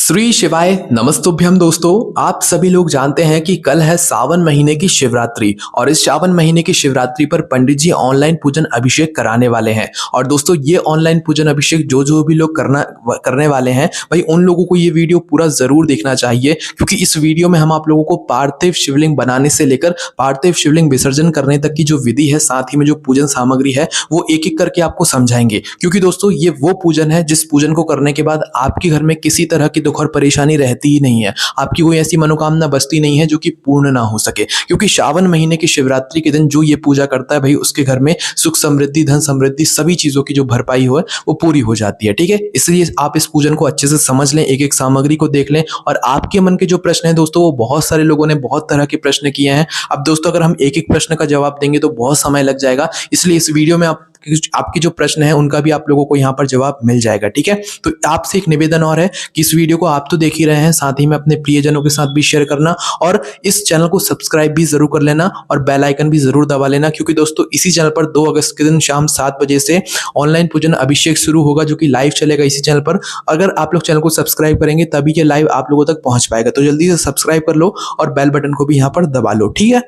श्री शिवाय नमस्तुभ्यम दोस्तों। आप सभी लोग जानते हैं कि कल है सावन महीने की शिवरात्रि और इस सावन महीने की शिवरात्रि पर पंडित जी ऑनलाइन पूजन अभिषेक कराने वाले हैं। और दोस्तों ये ऑनलाइन पूजन अभिषेक जो भी लोग करने वाले हैं भाई उन लोगों को ये वीडियो पूरा जरूर देखना चाहिए, क्योंकि इस वीडियो में हम आप लोगों को पार्थिव शिवलिंग बनाने से लेकर पार्थिव शिवलिंग विसर्जन करने तक की जो विधि है, साथ ही में जो पूजन सामग्री है वो एक एक करके आपको समझाएंगे। क्योंकि दोस्तों ये वो पूजन है जिस पूजन को करने के बाद आपके घर में किसी तरह की दुख और परेशानी रहती ही नहीं है, आपकी कोई ऐसी मनोकामना बचती नहीं है जो कि पूर्ण ना हो सके। क्योंकि श्रावण महीने की शिवरात्रि के दिन जो ये पूजा करता है भाई उसके घर में सुख समृद्धि, धन समृद्धि, सभी चीजों की जो भरपाई हो वो पूरी हो जाती है। ठीक है, इसलिए आप इस पूजन को अच्छे से समझ लें, एक एक सामग्री को देख लें। और आपके मन के जो प्रश्न है दोस्तों वो बहुत सारे लोगों ने बहुत तरह के प्रश्न किए हैं। अब दोस्तों अगर हम एक एक प्रश्न का जवाब देंगे तो बहुत समय लग जाएगा, इसलिए इस वीडियो में आपके जो प्रश्न है उनका भी आप लोगों को यहाँ पर जवाब मिल जाएगा। ठीक है, तो आपसे एक निवेदन और है कि इस वीडियो को आप तो देख ही रहे हैं, साथ ही में अपने प्रियजनों के साथ भी शेयर करना और इस चैनल को सब्सक्राइब भी जरूर कर लेना और बेल आइकन भी जरूर दबा लेना। क्योंकि दोस्तों इसी चैनल पर 2 अगस्त के दिन शाम 7 बजे से ऑनलाइन पूजन अभिषेक शुरू होगा, जो कि लाइव चलेगा इसी चैनल पर। अगर आप लोग चैनल को सब्सक्राइब करेंगे तभी ये लाइव आप लोगों तक पहुंच पाएगा, तो जल्दी से सब्सक्राइब कर लो और बेल बटन को भी यहाँ पर दबा लो। ठीक है,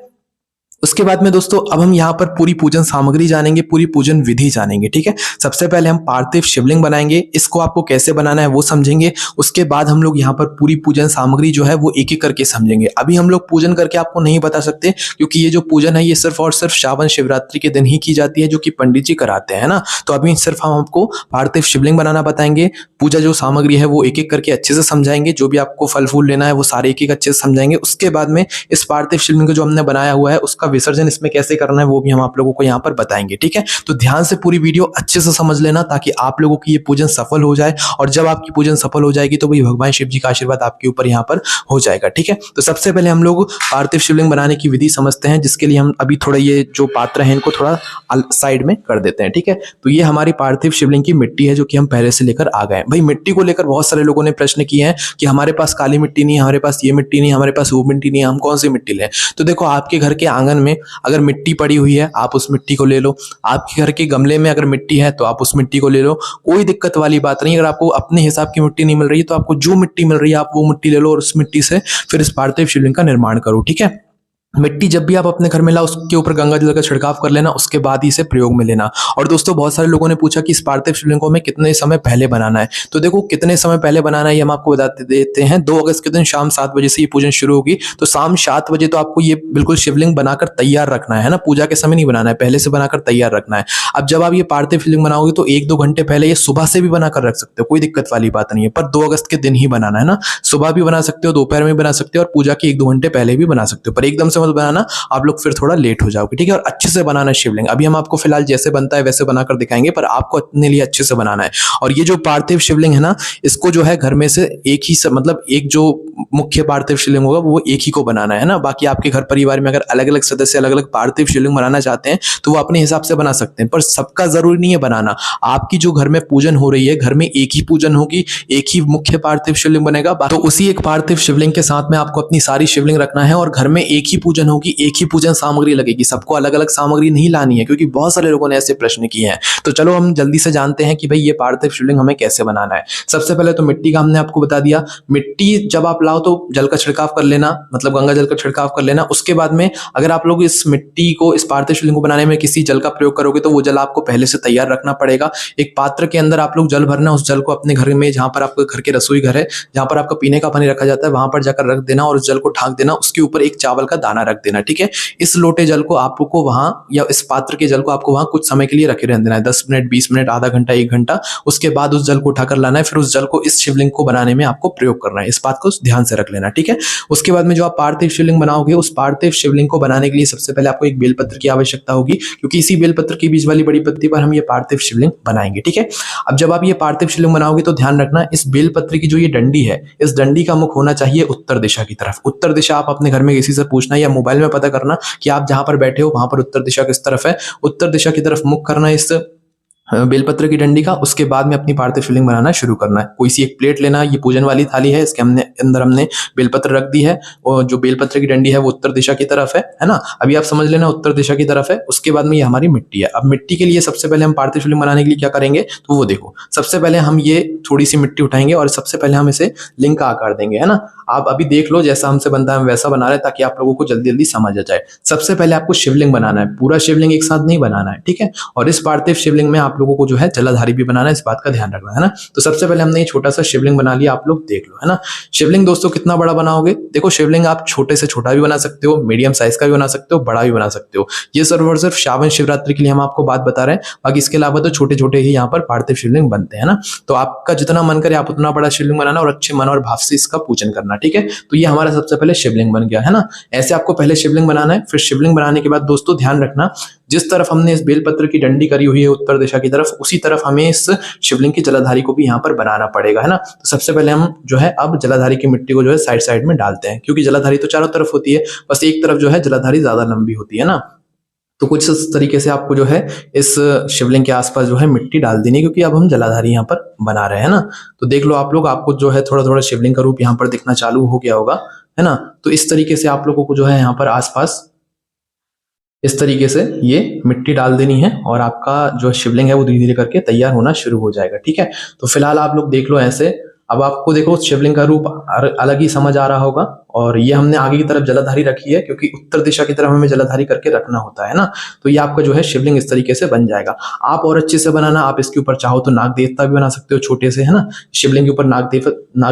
उसके बाद में दोस्तों अब हम यहाँ पर पूरी पूजन सामग्री जानेंगे, पूरी पूजन विधि जानेंगे। ठीक है, सबसे पहले हम पार्थिव शिवलिंग बनाएंगे, इसको आपको कैसे बनाना है वो समझेंगे। उसके बाद हम लोग यहाँ पर पूरी पूजन सामग्री जो है वो एक एक करके समझेंगे। अभी हम लोग पूजन करके आपको नहीं बता सकते, क्योंकि ये जो पूजन है ये सिर्फ और सिर्फ श्रावण शिवरात्रि के दिन ही की जाती है, जो कि पंडित जी कराते हैं ना। तो अभी सिर्फ हम आपको पार्थिव शिवलिंग बनाना बताएंगे, पूजा जो सामग्री है वो एक एक करके अच्छे से समझाएंगे, जो भी आपको फल फूल लेना है वो सारे एक एक अच्छे से समझाएंगे। उसके बाद में इस पार्थिव शिवलिंग को जो हमने बनाया हुआ है उसका विसर्जन इसमें कैसे करना है वो भी हम आप लोगों को यहाँ पर बताएंगे। ठीक है, तो ध्यान से पूरी वीडियो अच्छे से समझ लेना ताकि आप लोगों की ये पूजन सफल हो जाए। और जब आपकी पूजन सफल हो जाएगी तो भाई भगवान शिव जी का आशीर्वाद आपके ऊपर यहाँ पर हो जाएगा। ठीक है, तो सबसे पहले हम लोग पार्थिव शिवलिंग बनाने की विधि समझते हैं, जिसके लिए हम अभी थोड़ा ये जो पात्र है इनको थोड़ा साइड में कर देते हैं। ठीक है, तो ये हमारी पार्थिव शिवलिंग की मिट्टी है जो कि हम पहले से लेकर आ गए। भाई मिट्टी को लेकर बहुत सारे लोगों ने प्रश्न किए हैं कि हमारे पास काली मिट्टी नहीं है, हमारे पास ये मिट्टी नहीं, हमारे पास वो मिट्टी नहीं है, हम कौन सी मिट्टी लें। तो देखो आपके घर के आंगन में अगर मिट्टी पड़ी हुई है आप उस मिट्टी को ले लो, आपके घर के गमले में अगर मिट्टी है तो आप उस मिट्टी को ले लो, कोई दिक्कत वाली बात नहीं। अगर आपको अपने हिसाब की मिट्टी नहीं मिल रही है तो आपको जो मिट्टी मिल रही है आप वो मिट्टी ले लो और उस मिट्टी से फिर इस पार्थिव शिवलिंग का निर्माण करो। ठीक है, मिट्टी जब भी आप अपने घर में लाओ उसके ऊपर गंगा जल का छिड़काव कर लेना, उसके बाद ही इसे प्रयोग में लेना। और दोस्तों बहुत सारे लोगों ने पूछा कि इस पार्थिव शिवलिंग को हमें कितने समय पहले बनाना है। तो देखो कितने समय पहले बनाना है ये हम आपको बता देते हैं। 2 अगस्त के दिन शाम 7 बजे से ये पूजन शुरू होगी, तो शाम 7 बजे तो आपको ये बिल्कुल शिवलिंग बनाकर तैयार रखना है ना, पूजा के समय नहीं बनाना है, पहले से बनाकर तैयार रखना है। अब जब आप ये पार्थिव शिवलिंग बनाओगे तो 1-2 घंटे पहले, ये सुबह से भी बनाकर रख सकते हो, कोई दिक्कत वाली बात नहीं है, पर 2 अगस्त के दिन ही बनाना है ना। सुबह भी बना सकते हो, दोपहर में बना सकते हो और पूजा के 1-2 घंटे पहले भी बना सकते हो, पर एकदम से मत बनाना, आप लोग फिर थोड़ा लेट हो जाओगे। ठीक है, और अच्छे से बनाना शिवलिंग। अभी हम आपको फिलहाल जैसे बनता है वैसे बनाकर दिखाएंगे, पर आपको अपने लिए अच्छे से बनाना है। और ये जो पार्थिव शिवलिंग है ना, इसको जो है घर में से एक ही मतलब एक जो मुख्य पार्थिव शिवलिंग होगा वो एक ही को बनाना है ना। बाकी आपके घर परिवार में अगर अलग अलग सदस्य अलग अलग पार्थिव शिवलिंग बनाना चाहते हैं तो वो अपने हिसाब से बना सकते हैं, पर सबका जरूरी नहीं है बनाना। आपकी जो घर में पूजन हो रही है, घर में एक ही पूजन होगी, एक ही मुख्य पार्थिव शिवलिंग बनेगा, तो उसी एक पार्थिव शिवलिंग के साथ में आपको अपनी सारी शिवलिंग रखना है और घर में एक ही पूजन होगी, एक ही पूजन सामग्री लगेगी। सबको अलग अलग सामग्री नहीं लानी है, क्योंकि बहुत सारे लोगों ने ऐसे प्रश्न किए हैं। तो चलो हम जल्दी से जानते हैं कि भाई ये पार्थिव शिवलिंग हमें कैसे बनाना है। सबसे पहले तो मिट्टी का हमने आपको बता दिया। मिट्टी जब आप लाओ तो जल का छिड़काव कर लेना, मतलब गंगा जल का छिड़काव कर लेना। उसके बाद में अगर आप लोग इस मिट्टी को, इस पार्थिव शिवलिंग को बनाने में किसी जल का प्रयोग करोगे तो वो जल आपको पहले से तैयार रखना पड़ेगा। एक पात्र के अंदर आप लोग जल भरना, उस जल को अपने घर में, जहां पर आपके घर के रसोई घर है, जहां पर आपका पीने का पानी रखा जाता है, वहां पर जाकर रख देना और उस जल को ढांक देना। उसके ऊपर एक चावल का दाना रख देना। ठीक है, इस लोटे जल को आपको वहां, या इस पात्र के जल को आपको वहां कुछ समय के लिए रखे रहने देना है, 10 मिनट, 20 मिनट, आधा घंटा, 1 घंटा। उसके बाद उस जल को उठाकर लाना है, फिर उस जल को इस शिवलिंग को बनाने में आपको प्रयोग करना है। इस बात को ध्यान से रख लेना। ठीक है, उसके बाद में जो आप पार्थिव शिवलिंग बनाओगे, उस पार्थिव शिवलिंग को बनाने के लिए सबसे पहले आपको एक बेलपत्र की आवश्यकता होगी, क्योंकि इसी बेलपत्र के बीच वाली बड़ी पत्ती पर हम ये पार्थिव शिवलिंग बनाएंगे। ठीक है, अब जब आप ये पार्थिव शिवलिंग बनाओगे तो ध्यान रखना, इस बेलपत्र की जो ये डंडी है, इस डंडी का मुख होना चाहिए उत्तर दिशा की तरफ। उत्तर दिशा आप अपने घर में किसी से पूछना या मोबाइल में पता करना कि आप जहां पर बैठे हो वहां पर उत्तर दिशा किस तरफ है। उत्तर दिशा की तरफ मुख करना इस बेलपत्र की डंडी का, उसके बाद में अपनी पार्थिव शिवलिंग बनाना शुरू करना है। कोई सी एक प्लेट लेना, ये पूजन वाली थाली है, इसके अंदर हमने बेलपत्र रख दी है और जो बेलपत्र की डंडी है वो उत्तर दिशा की तरफ है ना। अभी आप समझ लेना उत्तर दिशा की तरफ है। उसके बाद में ये हमारी मिट्टी है। अब मिट्टी के लिए सबसे पहले हम पार्थिव शिवलिंग बनाने के लिए क्या करेंगे, तो वो देखो, सबसे पहले हम ये थोड़ी सी मिट्टी उठाएंगे और सबसे पहले हम इसे लिंग का आकार देंगे, है ना। आप अभी देख लो जैसा हमसे बनता है हम वैसा बना रहे हैं, ताकि आप लोगों को जल्दी जल्दी समझ आ जाए। सबसे पहले आपको शिवलिंग बनाना है, पूरा शिवलिंग एक साथ नहीं बनाना है, ठीक है। और इस पार्थिव शिवलिंग में आप लोगों को जो है जलाधारी भी बनाना है, इस बात का ध्यान रखना है ना। तो सबसे पहले हमने ये छोटा सा शिवलिंग बना लिया, आप लोग देख लो, है ना। शिवलिंग दोस्तों कितना बड़ा बनाओगे, देखो शिवलिंग आप छोटे से छोटा भी बना सकते हो, मीडियम साइज का भी बना सकते हो, बड़ा भी बना सकते हो। ये सिर्फ और सिर्फ श्रावण शिवरात्रि के लिए हम आपको बात बता रहे हैं, बाकी इसके अलावा तो छोटे छोटे ही यहाँ पर पार्थिव शिवलिंग बनते हैं ना। तो आपका जितना मन करे आप उतना बड़ा शिवलिंग बनाना और अच्छे मन और भाव से इसका पूजन करना, ठीक है। तो ये हमारा सबसे पहले शिवलिंग बन गया, है ना। ऐसे आपको पहले शिवलिंग बनाना है। फिर शिवलिंग बनाने के बाद दोस्तों ध्यान रखना, जिस तरफ हमने इस बेलपत्र की डंडी करी हुई है उत्तर दिशा की तरफ, उसी तरफ हमें इस शिवलिंग की जलाधारी को भी यहाँ पर बनाना पड़ेगा, है ना। तो सबसे पहले हम जो है अब जलाधारी की मिट्टी को जो है साइड साइड में डालते हैं, क्योंकि जलाधारी तो चारों तरफ होती है, बस एक तरफ जो है जलाधारी ज्यादा लंबी होती है ना। तो कुछ इस तरीके से आपको जो है इस शिवलिंग के आसपास जो है मिट्टी डाल देनी, क्योंकि अब हम जलाधारी यहाँ पर बना रहे हैं ना। तो देख लो आप लोग, आपको जो है थोड़ा थोड़ा शिवलिंग का रूप यहाँ पर दिखना चालू हो गया होगा, है ना। तो इस तरीके से आप लोगों को जो है यहाँ पर आसपास इस तरीके से ये मिट्टी डाल देनी है और आपका जो शिवलिंग है वो धीरे धीरे करके तैयार होना शुरू हो जाएगा, ठीक है। तो फिलहाल आप लोग देख लो ऐसे। अब आपको देखो शिवलिंग का रूप अलग ही समझ आ रहा होगा। और ये हमने आगे की तरफ जलाधारी रखी है, क्योंकि उत्तर दिशा की तरफ हमें जलाधारी करके रखना होता है ना। तो ये आपका जो है शिवलिंग इस तरीके से बन जाएगा। आप और अच्छे से बनाना, आप इसके ऊपर चाहो तो नाग देवता भी बना सकते हो छोटे से, है ना। शिवलिंग के ऊपर नाग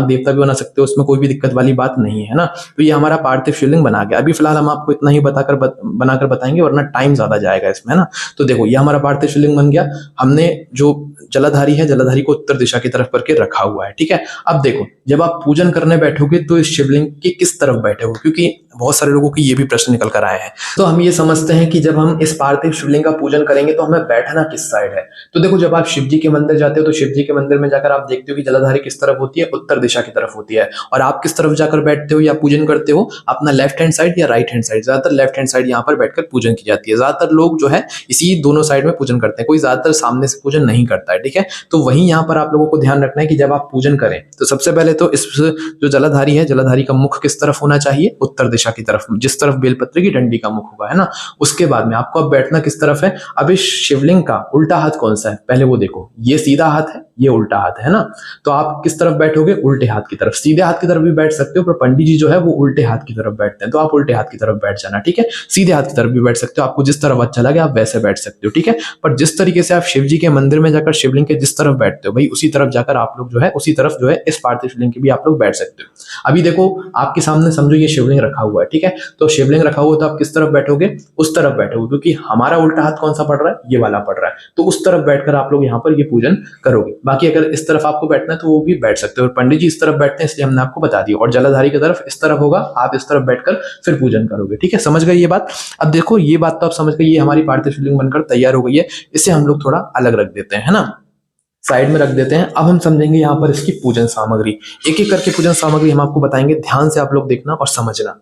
देवता भी बना सकते हो, उसमें कोई भी दिक्कत वाली बात नहीं है ना। तो ये हमारा पार्थिव शिवलिंग बना गया। अभी फिलहाल हम आपको इतना ही बनाकर बताएंगे, वरना टाइम ज्यादा जाएगा इसमें, है ना। तो देखो ये हमारा पार्थिव शिवलिंग बन गया। हमने जो जलाधारी है, जलाधारी को उत्तर दिशा की तरफ करके रखा हुआ है, ठीक है। अब देखो जब आप पूजन करने बैठोगे तो इस शिवलिंग के किस तरफ बैठोगे, क्योंकि बहुत सारे लोगों की ये भी प्रश्न निकल कर आए हैं। तो हम ये समझते हैं कि जब हम इस पार्थिव शिवलिंग का पूजन करेंगे तो हमें बैठना किस साइड है। तो देखो जब आप शिव जी के मंदिर जाते हो तो शिव जी के मंदिर में जाकर आप देखते हो कि जलाधारी किस तरफ होती है, उत्तर दिशा की तरफ होती है। और आप किस तरफ जाकर बैठते हो या पूजन करते हो, अपना लेफ्ट हैंड साइड या राइट हैंड साइड। ज्यादातर लेफ्ट हैंड साइड यहाँ पर बैठकर पूजन की जाती है। ज्यादातर लोग जो है इसी दोनों साइड में पूजन करते हैं, कोई ज्यादातर सामने से पूजन नहीं करता है, ठीक है। तो वही यहाँ पर आप लोगों को ध्यान रखना है कि जब आप पूजन करें तो सबसे पहले तो इस जो जलाधारी है, जलाधारी का मुख किस तरफ होना चाहिए, उत्तर दिशा की तरफ, जिस तरफ बेलपत्र की डंडी का मुख होगा, है ना। उसके बाद में आपको अब बैठना किस तरफ है। अब इस शिवलिंग का उल्टा हाथ कौन सा है, पहले वो देखो। ये सीधा हाथ है, ये उल्टा हाथ है ना। तो आप किस तरफ बैठोगे, उल्टे हाथ की तरफ। सीधे हाथ की तरफ भी बैठ सकते हो, पर पंडित जी जो है वो उल्टे हाथ की तरफ बैठते हैं, तो आप उल्टे हाथ की तरफ बैठ जाना, ठीक है। सीधे हाथ की तरफ भी बैठ सकते हो, आपको जिस तरफ अच्छा लगे आप वैसे बैठ सकते हो, ठीक है। पर जिस तरीके से आप शिव जी के मंदिर में जाकर शिवलिंग के जिस तरफ बैठते हो भाई, उसी तरफ जाकर आप लोग जो है उसी तरफ जो है इस पार्थिव शिवलिंग के भी आप लोग बैठ सकते हो। अभी देखो आपके सामने समझो ये शिवलिंग रखा हुआ है, ठीक है। तो शिवलिंग रखा हुआ तो आप किस तरफ बैठोगे, उस तरफ बैठोगे, क्योंकि हमारा उल्टा हाथ कौन सा पड़ रहा है, ये वाला पड़ रहा है। तो उस तरफ बैठकर आप लोग यहाँ पर ये पूजन करोगे। बाकी अगर इस तरफ आपको बैठना है तो वो भी बैठ सकते हो। और पंडित जी इस तरफ बैठते हैं इसलिए हमने आपको बता दिया। और जलाधारी की तरफ इस तरफ होगा, आप इस तरफ बैठकर फिर पूजन करोगे, ठीक है। समझ गए ये बात। अब देखो ये बात तो आप समझ गए, ये हमारी पार्थिव शिवलिंग बनकर तैयार हो गई है। इसे हम लोग थोड़ा अलग रख देते हैं, है ना, साइड में रख देते हैं। अब हम समझेंगे यहाँ पर इसकी पूजन सामग्री। एक एक करके पूजन सामग्री हम आपको बताएंगे, ध्यान से आप लोग देखना और समझना।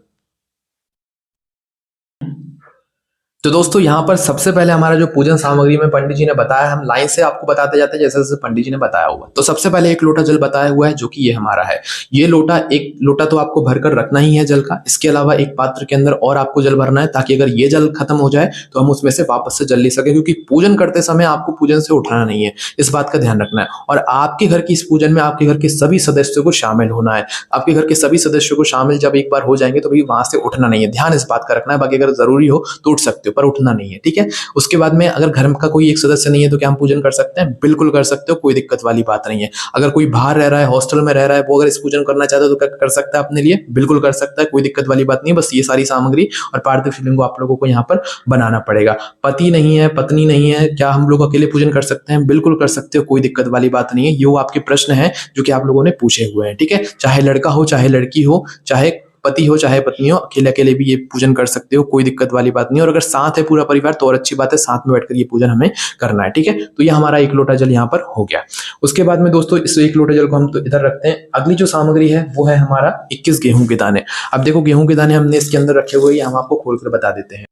तो दोस्तों यहाँ पर सबसे पहले हमारा जो पूजन सामग्री में पंडित जी ने बताया, हम लाइन से आपको बताते जाते हैं जैसे जैसे पंडित जी ने बताया हुआ। तो सबसे पहले एक लोटा जल बताया हुआ है, जो कि ये हमारा है। ये लोटा, एक लोटा तो आपको भरकर रखना ही है जल का। इसके अलावा एक पात्र के अंदर और आपको जल भरना है, ताकि अगर ये जल खत्म हो जाए तो हम उसमें से वापस से जल ले सके, क्योंकि पूजन करते समय आपको पूजन से उठाना नहीं है, इस बात का ध्यान रखना है। और आपके घर की इस पूजन में आपके घर के सभी सदस्यों को शामिल होना है। आपके घर के सभी सदस्यों को शामिल जब एक बार हो जाएंगे तो भाई वहां से उठना नहीं है, ध्यान इस बात का रखना है। बाकी अगर जरूरी हो तो उठ सकते हो, पर उठना नहीं है, ठीक है। उसके बाद में अगर घर का कोई एक सदस्य नहीं है तो क्या हम पूजन कर सकते हैं, बिल्कुल कर सकते हो, कोई दिक्कत वाली बात नहीं है। अगर कोई बाहर रह रहा है, हॉस्टल में रह रहा है, वो अगर इस पूजन करना चाहता है तो क्या कर सकता है अपने लिए, बिल्कुल कर सकता है, कोई दिक्कत वाली बात नहीं। बस ये सारी सामग्री और पार्थिव शिवलिंग को आप लोगों को यहाँ पर बनाना पड़ेगा। पति नहीं है, पत्नी नहीं है, क्या हम लोग अकेले पूजन कर सकते हैं, बिल्कुल कर सकते हो, कोई दिक्कत वाली बात नहीं है। ये वो आपके प्रश्न है जो कि आप लोगों ने पूछे हुए हैं, ठीक है। चाहे लड़का हो, चाहे लड़की हो, चाहे पति हो, चाहे पत्नी हो, अकेले अकेले भी ये पूजन कर सकते हो, कोई दिक्कत वाली बात नहीं। और अगर साथ है पूरा परिवार तो और अच्छी बात है, साथ में बैठकर ये पूजन हमें करना है, ठीक है। तो ये हमारा एक लोटा जल यहाँ पर हो गया। उसके बाद में दोस्तों इस एक लोटा जल को हम तो इधर रखते हैं। अगली जो सामग्री है वो है हमारा 21 गेहूं के दाने। अब देखो गेहूं के दाने हमने इसके अंदर रखे हुए, हम आपको खोलकर बता देते हैं।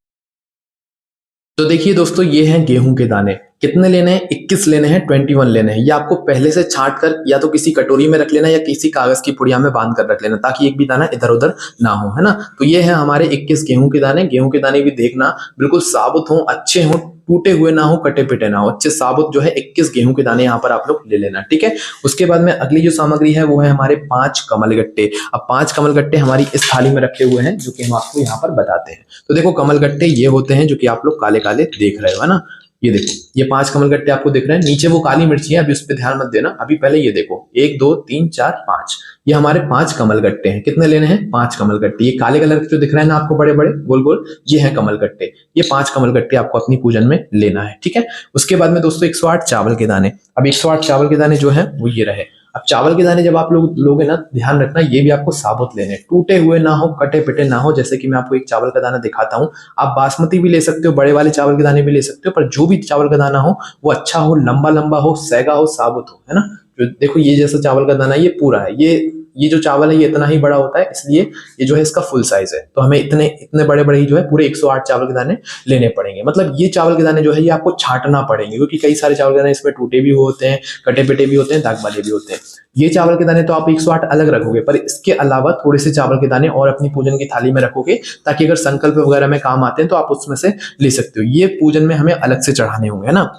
तो देखिए दोस्तों ये हैं गेहूं के दाने। कितने लेने हैं? 21 लेने हैं, 21 लेने हैं। ये आपको पहले से छांट कर या तो किसी कटोरी में रख लेना या किसी कागज की पुड़िया में बांध कर रख लेना, ताकि एक भी दाना इधर उधर ना हो, है ना। तो ये है हमारे 21 गेहूं के दाने। गेहूं के दाने भी देखना बिल्कुल साबुत हो, अच्छे हो, टूटे हुए ना हो, कटे पिटे ना हो, अच्छे साबुत जो है 21 गेहूं के दाने यहाँ पर आप लोग ले लेना, ठीक है। उसके बाद में अगली जो सामग्री है वो है हमारे 5 कमल गट्टे। अब 5 कमल गट्टे हमारी इस थाली में रखे हुए हैं, जो कि हम आपको यहाँ पर बताते हैं। तो देखो कमल गट्टे ये होते हैं जो कि आप लोग काले काले देख रहे हो, है ना। ये देखो, ये 5 कमल गट्टे आपको दिख रहे हैं। नीचे वो काली मिर्ची है, अभी उस पर ध्यान मत देना। अभी पहले ये देखो, 1 2 3 4 5, ये हमारे 5 कमल गट्टे हैं। कितने लेने हैं? 5 कमल गट्टे। ये काले कलर के जो दिख रहे हैं ना आपको, बड़े बड़े गोल गोल, ये है कमल गट्टे। ये 5 कमल गट्टे आपको अपनी पूजन में लेना है, ठीक है। उसके बाद में दोस्तों 108 चावल के दाने। अब 108 चावल के दाने जो है वो ये रहे। अब चावल के दाने जब आप लोग लोगे ना, ध्यान रखना ये भी आपको साबुत लेने, टूटे हुए ना हो, कटे पिटे ना हो। जैसे कि मैं आपको एक चावल का दाना दिखाता हूँ। आप बासमती भी ले सकते हो, बड़े वाले चावल के दाने भी ले सकते हो, पर जो भी चावल का दाना हो वो अच्छा हो, लंबा लंबा हो, सैगा हो, साबुत हो, है ना। जो देखो ये जैसा चावल का दाना ये पूरा है, ये जो चावल है ये इतना ही बड़ा होता है, इसलिए ये जो है इसका फुल साइज है। तो हमें इतने इतने बड़े बड़े ही जो है पूरे 108 चावल के दाने लेने पड़ेंगे। मतलब ये चावल के दाने जो है ये आपको छांटना पड़ेंगे, क्योंकि कई सारे चावल के दाने इसमें टूटे भी होते हैं, कटे पिटे भी होते हैं, दाग वाले भी होते हैं। ये चावल के दाने तो आप 108 अलग रखोगे, पर इसके अलावा थोड़े से चावल के दाने और अपनी पूजन की थाली में रखोगे, ताकि अगर संकल्प वगैरह में काम आते हैं तो आप उसमें से ले सकते हो। ये पूजन में हमें अलग से चढ़ाने होंगे, है ना।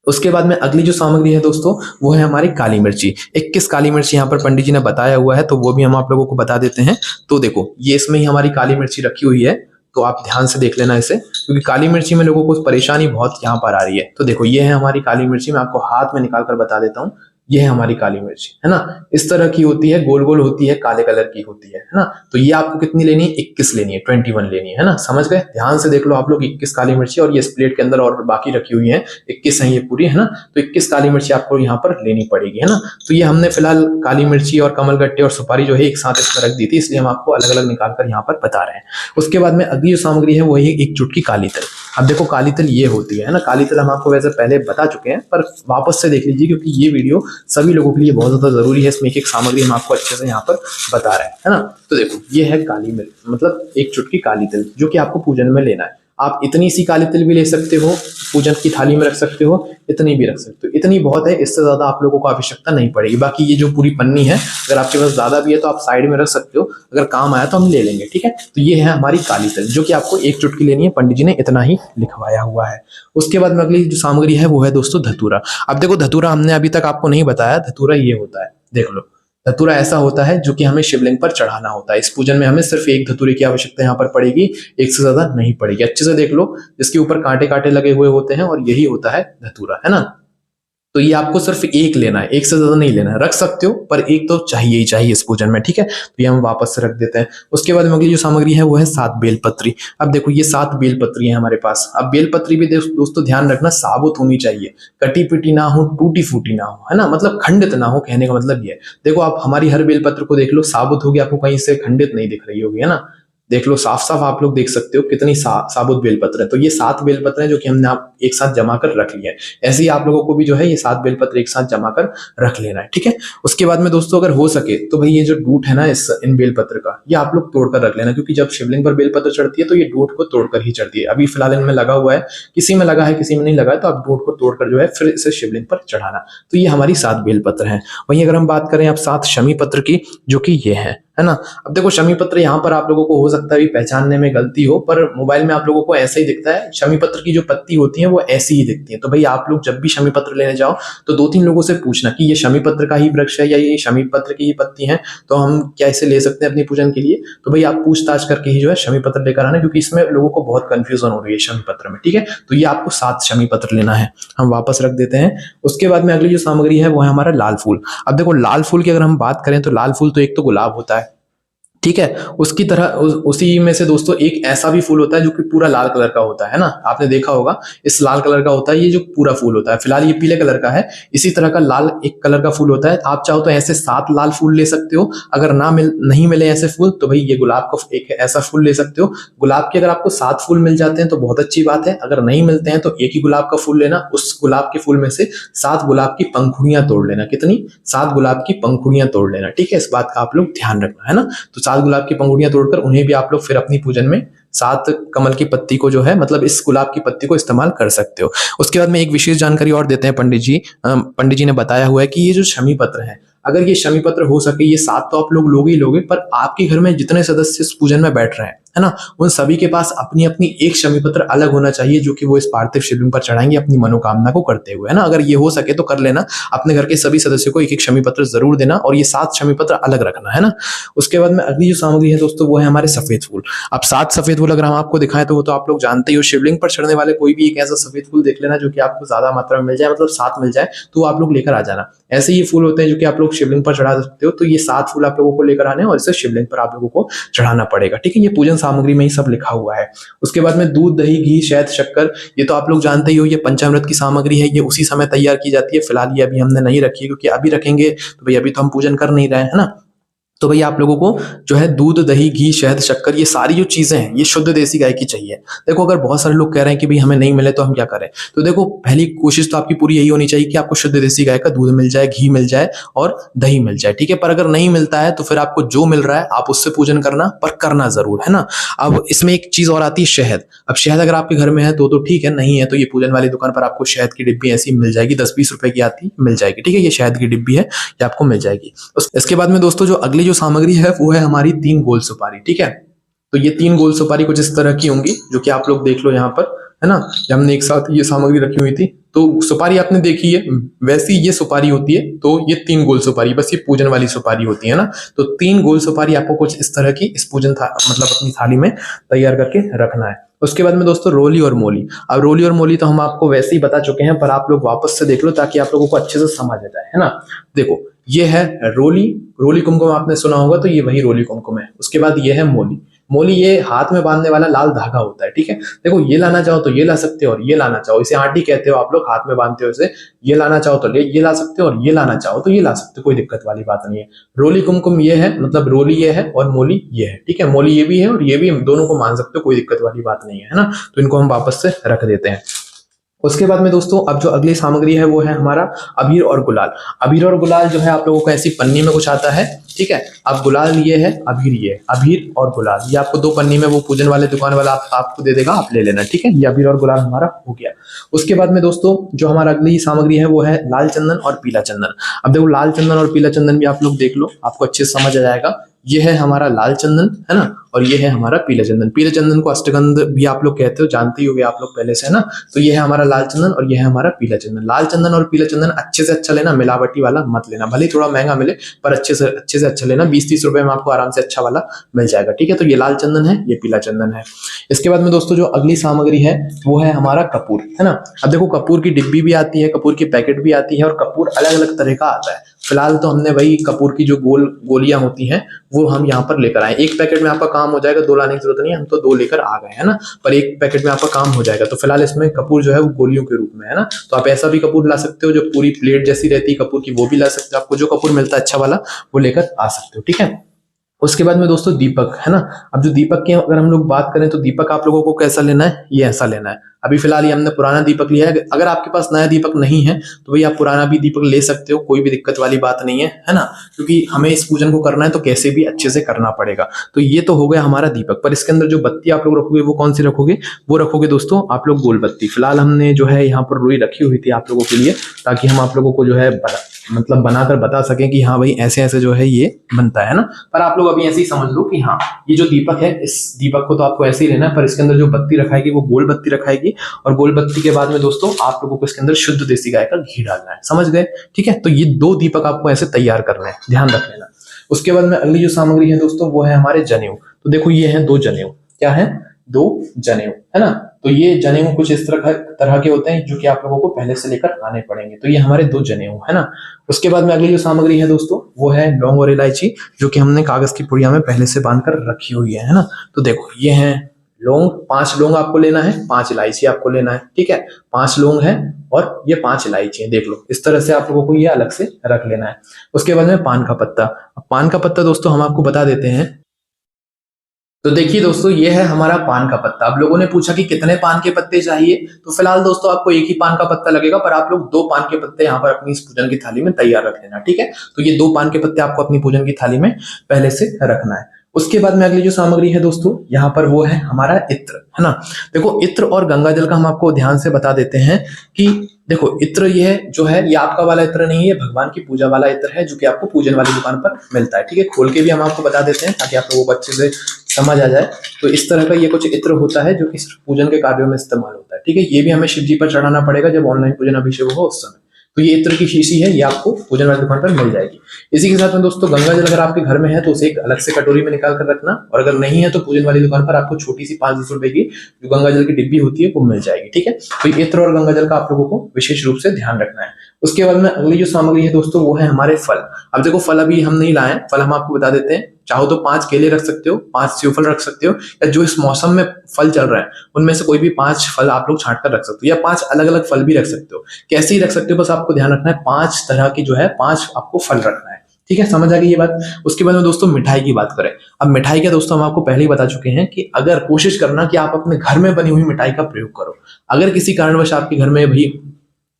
उसके बाद में अगली जो सामग्री है दोस्तों वो है हमारी काली मिर्ची। 21 काली मिर्ची यहाँ पर पंडित जी ने बताया हुआ है, तो वो भी हम आप लोगों को बता देते हैं। तो देखो ये इसमें ही हमारी काली मिर्ची रखी हुई है, तो आप ध्यान से देख लेना इसे, क्योंकि काली मिर्ची में लोगों को परेशानी बहुत यहाँ पर आ रही है। तो देखो ये है हमारी काली मिर्ची, मैं आपको हाथ में निकाल कर बता देता हूँ। ये है हमारी काली मिर्ची, है ना। इस तरह की होती है, गोल गोल होती है, काले कलर की होती है ना। तो ये आपको कितनी लेनी है? 21 लेनी है, 21 लेनी है ना। समझ गए? ध्यान से देख लो आप लोग, 21 काली मिर्ची, और ये इस प्लेट के अंदर और बाकी रखी हुई है, 21 है ये पूरी, है ना। तो 21 काली मिर्ची आपको यहाँ पर लेनी पड़ेगी, है ना। तो ये हमने फिलहाल काली मिर्ची और कमल गट्टे और सुपारी जो है एक साथ इसमें रख दी थी, इसलिए हम आपको अलग अलग निकाल कर यहाँ पर बता रहे हैं। उसके बाद में अगली जो सामग्री है वो है 1 चुटकी काली तिल। अब देखो काली तिल ये होती है ना, काली तिल हम आपको वैसे पहले बता चुके हैं, पर वापस से देख लीजिए, क्योंकि ये वीडियो सभी लोगों के लिए बहुत ज्यादा जरूरी है। इसमें एक सामग्री हम आपको अच्छे से यहाँ पर बता रहे हैं, है ना। तो देखो ये है काली मिर्च, मतलब 1 चुटकी काली तिल, जो कि आपको पूजन में लेना है। आप इतनी सी काली तिल भी ले सकते हो, पूजन की थाली में रख सकते हो, इतनी भी रख सकते हो। इतनी बहुत है, इससे ज्यादा आप लोगों को आवश्यकता नहीं पड़ेगी। बाकी ये जो पूरी पन्नी है, अगर आपके पास ज्यादा भी है तो आप साइड में रख सकते हो, अगर काम आया तो हम ले लेंगे, ठीक है। तो ये है हमारी काली तिल, जो कि आपको 1 चुटकी लेनी है। पंडित जी ने इतना ही लिखवाया हुआ है। उसके बाद में अगली जो सामग्री है वो है दोस्तों धतूरा। अब देखो धतूरा हमने अभी तक आपको नहीं बताया। धतूरा ये होता है, देख लो, धतूरा ऐसा होता है जो कि हमें शिवलिंग पर चढ़ाना होता है। इस पूजन में हमें सिर्फ 1 धतूरे की आवश्यकता यहाँ पर पड़ेगी, एक से ज्यादा नहीं पड़ेगी। अच्छे से देख लो, जिसके ऊपर कांटे कांटे लगे हुए होते हैं, और यही होता है धतूरा, है ना। तो ये आपको सिर्फ 1 लेना है, 1 से ज्यादा नहीं लेना है। रख सकते हो, पर 1 तो चाहिए ही चाहिए इस पूजन में, ठीक है। तो ये हम वापस से रख देते हैं। उसके बाद में अगली जो सामग्री है वो है 7 बेलपत्री। अब देखो ये 7 बेलपत्री है हमारे पास। अब बेलपत्री भी दोस्तों ध्यान रखना साबुत होनी चाहिए, कटी पिटी ना हो, टूटी फूटी ना हो, है ना। मतलब खंडित ना हो, कहने का मतलब ये है। देखो आप हमारी हर बेलपत्र को देख लो, साबुत होगी, आपको कहीं से खंडित नहीं दिख रही होगी, है ना। देख लो साफ साफ आप लोग देख सकते हो कितनी साबुत बेलपत्र है। तो ये 7 बेलपत्र है जो कि हमने आप एक साथ जमा कर रख लिया है। ऐसे ही आप लोगों को भी जो है ये 7 बेलपत्र एक साथ जमा कर रख लेना है, ठीक है। उसके बाद में दोस्तों अगर हो सके तो भाई ये जो डूट है ना इन बेलपत्र का, ये आप लोग तोड़कर रख लेना, क्योंकि जब शिवलिंग पर बेलपत्र चढ़ती है तो ये डूट को तोड़कर ही चढ़ती है। अभी फिलहाल इनमें लगा हुआ है, किसी में लगा है किसी में नहीं लगा है, तो आप डूट को तोड़कर जो है फिर इसे शिवलिंग पर चढ़ाना। तो ये हमारी 7 बेलपत्र है। वहीं अगर हम बात करें आप 7 शमी पत्र की, जो कि ये है ना। अब देखो शमी पत्र यहाँ पर आप लोगों को हो सकता है पहचानने में गलती हो, पर मोबाइल में आप लोगों को ऐसा ही दिखता है। शमी पत्र की जो पत्ती होती है वो ऐसी ही दिखती है। तो भाई आप लोग जब भी शमी पत्र लेने जाओ तो 2-3 लोगों से पूछना कि ये शमी पत्र का ही वृक्ष है या ये शमी पत्र की ही पत्ती है, तो हम क्या इसे ले सकते हैं अपनी पूजन के लिए। तो भाई आप पूछताछ करके ही जो है शमी पत्र लेकर आना, क्योंकि इसमें लोगों को बहुत कंफ्यूजन हो रही है शमी पत्र में, ठीक है। तो ये आपको 7 शमी पत्र लेना है, हम वापस रख देते हैं। उसके बाद में अगली जो सामग्री है वो है हमारा लाल फूल। अब देखो लाल फूल की अगर हम बात करें तो लाल फूल तो एक तो गुलाब होता है, ठीक है। उसकी तरह उसी में से दोस्तों एक ऐसा भी फूल होता है जो कि पूरा लाल कलर का होता है ना। आपने देखा होगा इस लाल कलर का होता है ये जो पूरा फूल होता है। फिलहाल ये पीले कलर का है। इसी तरह का लाल एक कलर का फूल होता है। आप चाहो तो ऐसे 7 लाल फूल ले सकते हो। अगर नहीं मिले ऐसे फूल तो भाई ये गुलाब का एक ऐसा फूल ले सकते हो। गुलाब के अगर आपको 7 फूल मिल जाते हैं तो बहुत अच्छी बात है। अगर नहीं मिलते हैं तो एक ही गुलाब का फूल लेना। उस गुलाब के फूल में से 7 गुलाब की पंखुड़ियां तोड़ लेना। कितनी? 7 गुलाब की पंखुड़ियां तोड़ लेना, ठीक है। इस बात का आप लोग ध्यान रखना, है ना। तो 7 गुलाब की पंखुड़ियां तोड़कर उन्हें भी आप लोग फिर अपनी पूजन में 7 कमल की पत्ती को जो है मतलब इस गुलाब की पत्ती को इस्तेमाल कर सकते हो। उसके बाद में एक विशेष जानकारी और देते हैं पंडित जी। पंडित जी ने बताया हुआ है कि ये जो शमी पत्र है, अगर ये शमी पत्र हो सके ये 7 तो आप लोग लोगे ही लोगे, पर आपके घर में जितने सदस्य इस पूजन में बैठ रहे हैं, है ना, उन सभी के पास अपनी अपनी एक शमी पत्र अलग होना चाहिए, जो कि वो इस पार्थिव शिवलिंग पर चढ़ाएंगे अपनी मनोकामना को करते हुए, है ना। अगर ये हो सके तो कर लेना, अपने घर के सभी सदस्यों को एक एक शमी पत्र जरूर देना और ये 7 शमी पत्र अलग रखना, है ना। उसके बाद में अगली जो सामग्री है दोस्तों वो है हमारे सफेद फूल। अब 7 सफेद फूल अगर हम आपको दिखाएं तो वो तो आप लोग जानते ही हो, शिवलिंग पर चढ़ने वाले कोई भी एक ऐसा सफेद फूल देख लेना जो कि आपको ज्यादा मात्रा में मिल जाए, मतलब 7 मिल जाए, तो आप लोग लेकर आ जाना। ऐसे ये फूल होते हैं जो कि आप लोग शिवलिंग पर चढ़ा सकते हो, तो ये 7 फूल आप लोगों को लेकर आने और इसे शिवलिंग पर आप लोगों को चढ़ाना पड़ेगा, ठीक है। ये पूजन सामग्री में ही सब लिखा हुआ है। उसके बाद में दूध, दही, घी, शहद, शक्कर, ये तो आप लोग जानते ही हो, ये पंचामृत की सामग्री है, ये उसी समय तैयार की जाती है। फिलहाल ये अभी हमने नहीं रखी है क्योंकि अभी रखेंगे तो भाई अभी तो हम पूजन कर नहीं रहे हैं, है ना। तो भैया आप लोगों को जो है दूध, दही, घी, शहद, शक्कर, ये सारी जो चीजें हैं ये शुद्ध देसी गाय की चाहिए। देखो अगर बहुत सारे लोग कह रहे हैं कि भाई हमें नहीं मिले तो हम क्या करें, तो देखो पहली कोशिश तो आपकी पूरी यही होनी चाहिए कि आपको शुद्ध देसी गाय का दूध मिल जाए, घी मिल जाए और दही मिल जाए, ठीक है। पर अगर नहीं मिलता है तो फिर आपको जो मिल रहा है आप उससे पूजन करना, पर करना जरूर, है ना। अब इसमें एक चीज और आती है शहद। अब शहद अगर आपके घर में है तो ठीक है, नहीं है तो ये पूजन वाली दुकान पर आपको शहद की डिब्बी ऐसी मिल जाएगी, 10-20 रुपए की आती मिल जाएगी, ठीक है। ये शहद की डिब्बी है, ये आपको मिल जाएगी। इसके बाद में दोस्तों जो अगली जो सामग्री है वो है हमारी 3 गोल सुपारी, ठीक है। तो ये 3 गोल सुपारी कुछ इस तरह की होंगी, जो कि आप लोग देख लो यहाँ पर, है ना। जब हमने एक साथ ये सामग्री रखी हुई थी तो सुपारी आपने देखी है, वैसी ये सुपारी होती है। तो ये 3 गोल सुपारी, बस ये पूजन वाली सुपारी होती है ना। तो 3 गोल सुपारी आपको कुछ इस तरह की इस पूजन मतलब अपनी थाली में तैयार करके रखना है। उसके बाद में दोस्तों रोली और मोली। अब रोली और मोली तो हम आपको वैसे ही बता चुके हैं, पर आप लोग वापस से देख लो ताकि आप लोगों को अच्छे से समझ आ जाए, है ना। देखो ये है रोली, रोली कुमकुम आपने सुना होगा, तो ये वही रोली कुमकुम है। उसके बाद ये है मोली। मोली ये हाथ में बांधने वाला लाल धागा होता है, ठीक है। देखो ये लाना चाहो तो ये ला सकते हो, और ये लाना चाहो, इसे आटी कहते हो आप लोग, हाथ में बांधते हो इसे। ये लाना चाहो तो ये ला सकते हो, और ये लाना चाहो तो ये ला सकते हो, कोई दिक्कत वाली बात नहीं है। रोली कुमकुम ये है, मतलब रोली ये है और मोली ये है, ठीक है। मोली ये भी है और ये भी, दोनों को मान सकते हो, कोई दिक्कत वाली बात नहीं है ना। तो इनको हम वापस से रख देते हैं। उसके बाद में दोस्तों अब जो अगली सामग्री है वो है हमारा अबीर और गुलाल। अबीर और गुलाल जो है आप लोगों को ऐसी पन्नी में कुछ आता है, ठीक है। अब गुलाल ये है, अबीर ये है। अबीर और गुलाल ये आपको 2 पन्नी में वो पूजन वाले दुकान वाला आपको दे देगा, आप ले लेना, ठीक है। ये अबीर और गुलाल हमारा हो गया। उसके बाद में दोस्तों जो हमारा अगली सामग्री है वो है लाल चंदन और पीला चंदन। अब देखो लाल चंदन और पीला चंदन भी आप लोग देख लो, आपको अच्छे से समझ आ जाएगा। ये है हमारा लाल चंदन, है ना, और ये है हमारा पीला चंदन। पीले चंदन को अष्टगंध भी आप लोग कहते हो, जानते ही होगे आप लोग पहले से, है ना। तो ये है हमारा लाल चंदन और ये है हमारा पीला चंदन। लाल चंदन और पीला चंदन अच्छे से अच्छा लेना, मिलावटी वाला मत लेना, भले थोड़ा महंगा मिले पर अच्छे से अच्छा लेना। 20-30 रुपए में आपको आराम से अच्छा वाला मिल जाएगा, ठीक है। तो ये लाल चंदन है, ये पीला चंदन है। इसके बाद में दोस्तों जो अगली सामग्री है वो है हमारा कपूर, है ना। अब देखो कपूर की डिब्बी भी आती है, कपूर की पैकेट भी आती है, और कपूर अलग अलग तरह का आता है। फिलहाल तो हमने वही कपूर की जो गोलियां होती हैं वो हम यहाँ पर लेकर आए। एक पैकेट में आपका काम हो जाएगा, 2 लाने की जरूरत नहीं है, हम तो 2 लेकर आ गए, है ना। पर एक पैकेट में आपका काम हो जाएगा। तो फिलहाल इसमें कपूर जो है वो गोलियों के रूप में है ना। तो आप ऐसा भी कपूर ला सकते हो जो पूरी प्लेट जैसी रहती है कपूर की, वो भी ला सकते हो। आपको जो कपूर मिलता है अच्छा वाला वो लेकर आ सकते हो, ठीक है। उसके बाद में दोस्तों दीपक, है ना। अब जो दीपक की अगर हम लोग बात करें तो दीपक आप लोगों को कैसा लेना है, ये ऐसा लेना है। अभी फिलहाल ये हमने पुराना दीपक लिया है। अगर आपके पास नया दीपक नहीं है तो भाई आप पुराना भी दीपक ले सकते हो, कोई भी दिक्कत वाली बात नहीं है ना। क्योंकि हमें इस पूजन को करना है तो कैसे भी अच्छे से करना पड़ेगा। तो ये तो हो गया हमारा दीपक, पर इसके अंदर जो बत्ती आप लोग रखोगे वो कौन सी रखोगे, वो रखोगे दोस्तों आप लोग गोल बत्ती। फिलहाल हमने जो है यहाँ पर रुई रखी हुई थी आप लोगों के लिए, ताकि हम आप लोगों को जो है मतलब बनाकर बता सकें कि हाँ भाई ऐसे ऐसे जो है ये बनता है ना। पर आप लोग अभी ऐसे ही समझ लो कि हाँ ये जो दीपक है, इस दीपक को तो आपको ऐसे ही लेना है, पर इसके अंदर जो बत्ती रखाएगी वो गोल बत्ती रखाएगी। और गोल बत्ती के बाद में दोस्तों आप लोगों को इसके अंदर शुद्ध देसी गाय का घी डालना है, समझ गए, ठीक है। तो ये 2 दीपक आपको ऐसे तैयार करने हैं, ध्यान रख लेना। उसके बाद में अगली जो सामग्री है दोस्तों वो है हमारे जनेऊ। तो देखो ये है 2 जनेऊ, क्या है, 2 जनेऊ, है ना। तो ये जनेऊ कुछ इस तरह के होते हैं जो कि आप लोगों को पहले से लेकर आने पड़ेंगे। तो ये हमारे 2 जनेऊ, है ना। उसके बाद में अगली जो सामग्री है दोस्तों वो है लौंग और इलायची, जो कि हमने कागज की पुड़िया में पहले से बांधकर रखी हुई है ना। तो देखो ये है लौंग, 5 लौंग आपको लेना है, 5 इलायची आपको लेना है, ठीक है। 5 लौंग है और ये 5 इलायची है, देख लो इस तरह से आप लोगों को ये अलग से रख लेना है। उसके बाद में पान का पत्ता। पान का पत्ता दोस्तों हम आपको बता देते हैं। तो देखिए दोस्तों ये है हमारा पान का पत्ता। अब लोगों ने पूछा कि कितने पान के पत्ते चाहिए, तो फिलहाल दोस्तों आपको एक ही पान का पत्ता लगेगा, पर आप लोग 2 पान के पत्ते यहाँ पर अपनी इस पूजन की थाली में तैयार रख लेना, ठीक है। तो ये 2 पान के पत्ते आपको अपनी पूजन की थाली में पहले से रखना है। उसके बाद में अगली जो सामग्री है दोस्तों यहाँ पर वो है हमारा इत्र, है ना। देखो इत्र और गंगा जल का हम आपको ध्यान से बता देते हैं कि देखो इत्र ये जो है ये आपका वाला इत्र नहीं है, भगवान की पूजा वाला इत्र है जो कि आपको पूजन वाली दुकान पर मिलता है, ठीक है। खोल के भी हम आपको बता देते हैं ताकि आप लोगों को अच्छे से समझ आ जाए। तो इस तरह का ये कुछ इत्र होता है जो कि सिर्फ पूजन के कार्यों में इस्तेमाल होता है, ठीक है। ये भी हमें शिव जी पर चढ़ाना पड़ेगा जब ऑनलाइन पूजन अभिषेक हो उस समय। तो ये इत्र की शीशी है, ये आपको पूजन वाली दुकान पर मिल जाएगी। इसी के साथ में दोस्तों गंगा जल अगर आपके घर में है तो उसे एक अलग से कटोरी में निकाल कर रखना, और अगर नहीं है तो पूजन वाली दुकान पर आपको छोटी सी 5-10 रुपए की जो गंगा जल की डिब्बी होती है वो मिल जाएगी, ठीक है। तो इत्र और गंगा जल का आप लोगों को विशेष रूप से ध्यान रखना है। उसके बाद में अगली जो सामग्री है दोस्तों वो है हमारे फल। अब देखो फल अभी हम नहीं लाए, फल हम आपको बता देते हैं। चाहो तो 5 केले रख सकते हो, 5 सेब फल रख सकते हो, या जो इस मौसम में फल चल रहा है उनमें से कोई भी 5 फल आप लोग छांट कर रख सकते हो, या 5 अलग अलग फल भी रख सकते हो। कैसे ही रख सकते हो, बस आपको ध्यान रखना है 5 तरह की जो है 5 आपको फल रखना है, ठीक है। समझ आ गई ये बात। उसके बाद में दोस्तों मिठाई की बात करें। अब मिठाई का दोस्तों हम आपको पहले ही बता चुके हैं कि अगर कोशिश करना कि आप अपने घर में बनी हुई मिठाई का प्रयोग करो। अगर किसी कारणवश आपके घर में भी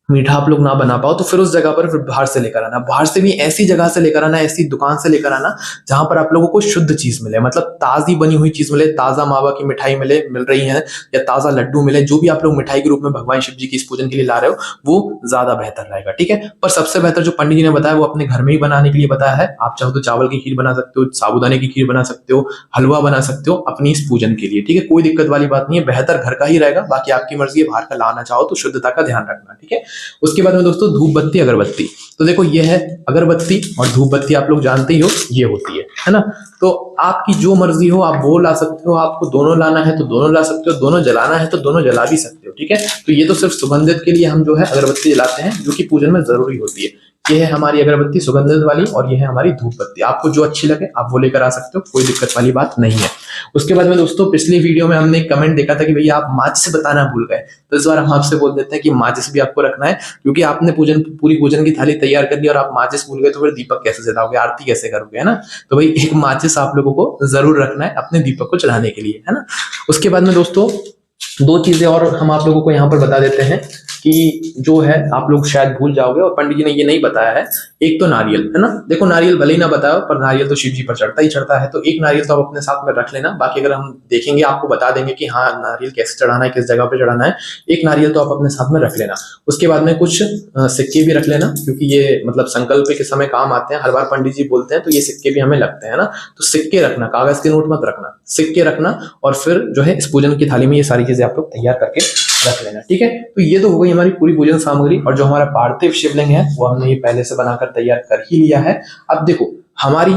मीठा आप लोग ना बना पाओ तो फिर उस जगह पर फिर बाहर से लेकर आना, बाहर से भी ऐसी जगह से लेकर आना, ऐसी दुकान से लेकर आना जहां पर आप लोगों को शुद्ध चीज मिले, मतलब ताजी बनी हुई चीज मिले, ताजा मावा की मिठाई मिल रही है, या ताजा लड्डू मिले, जो भी आप लोग मिठाई के रूप में भगवान शिव जी की इस पूजन के लिए ला रहे हो वो ज्यादा बेहतर रहेगा, ठीक है। पर सबसे बेहतर जो पंडित जी ने बताया वो अपने घर में ही बनाने के लिए बताया है। आप चाहो तो चावल की खीर बना सकते हो, साबूदाने की खीर बना सकते हो, हलवा बना सकते हो अपनी इस पूजन के लिए, ठीक है। कोई दिक्कत वाली बात नहीं है, बेहतर घर का ही रहेगा। बाकी आपकी मर्जी है, बाहर का लाना चाहो तो शुद्धता का ध्यान रखना, ठीक है। उसके बाद में दोस्तों धूप बत्ती अगरबत्ती। तो देखो ये है अगरबत्ती और धूप बत्ती, आप लोग जानते ही हो ये होती है ना। तो आपकी जो मर्जी हो आप वो ला सकते हो, आपको दोनों लाना है तो दोनों ला सकते हो, दोनों जलाना है तो दोनों जला भी सकते हो, ठीक है। तो ये तो सिर्फ सुगंधित के लिए हम जो है अगरबत्ती जलाते हैं जो कि पूजन में जरूरी होती है। ये है हमारी अगरबत्ती सुगंधित वाली, और ये है हमारी धूप बत्ती। आपको जो अच्छी लगे आप वो लेकर आ सकते हो, कोई दिक्कत वाली बात नहीं है। उसके बाद में दोस्तों पिछली वीडियो में हमने एक कमेंट देखा था कि भैया आप माचिस बताना भूल गए, तो इस बार हम आपसे बोल देते हैं कि माचिस भी आपको रखना है, क्योंकि आपने पूरी पूजन की थाली तैयार कर दी और आप माचिस भूल गए तो फिर दीपक कैसे जलाओगे, आरती कैसे करोगे, है ना। तो भाई एक माचिस आप लोगों को जरूर रखना है अपने दीपक को चढ़ाने के लिए, है ना। उसके बाद में दोस्तों 2 चीजें और हम आप लोगों को यहाँ पर बता देते हैं कि जो है आप लोग शायद भूल जाओगे और पंडित जी ने ये नहीं बताया है। एक तो नारियल, है ना। देखो नारियल भले ही ना बताओ पर नारियल तो शिव जी पर चढ़ता ही चढ़ता है, तो एक नारियल तो आप अपने साथ में रख लेना। बाकी अगर हम देखेंगे आपको बता देंगे कि हाँ नारियल कैसे चढ़ाना है, किस जगह पे चढ़ाना है। एक नारियल तो आप अपने साथ में रख लेना। उसके बाद में कुछ सिक्के भी रख लेना, क्योंकि ये मतलब संकल्प के समय काम आते हैं। हर बार पंडित जी बोलते हैं तो ये सिक्के भी हमें लगते हैं ना। तो सिक्के रखना, कागज के नोट मत रखना, सिक्के रखना। और फिर जो है इस पूजन की थाली में ये सारी चीजें आप लोग तैयार करके रख लेना, ठीक है। तो ये तो हो गई हमारी पूरी पूजन सामग्री। और जो हमारा पार्थिव शिवलिंग है वो हमने ये पहले से बनाकर तैयार कर ही लिया है। अब देखो हमारा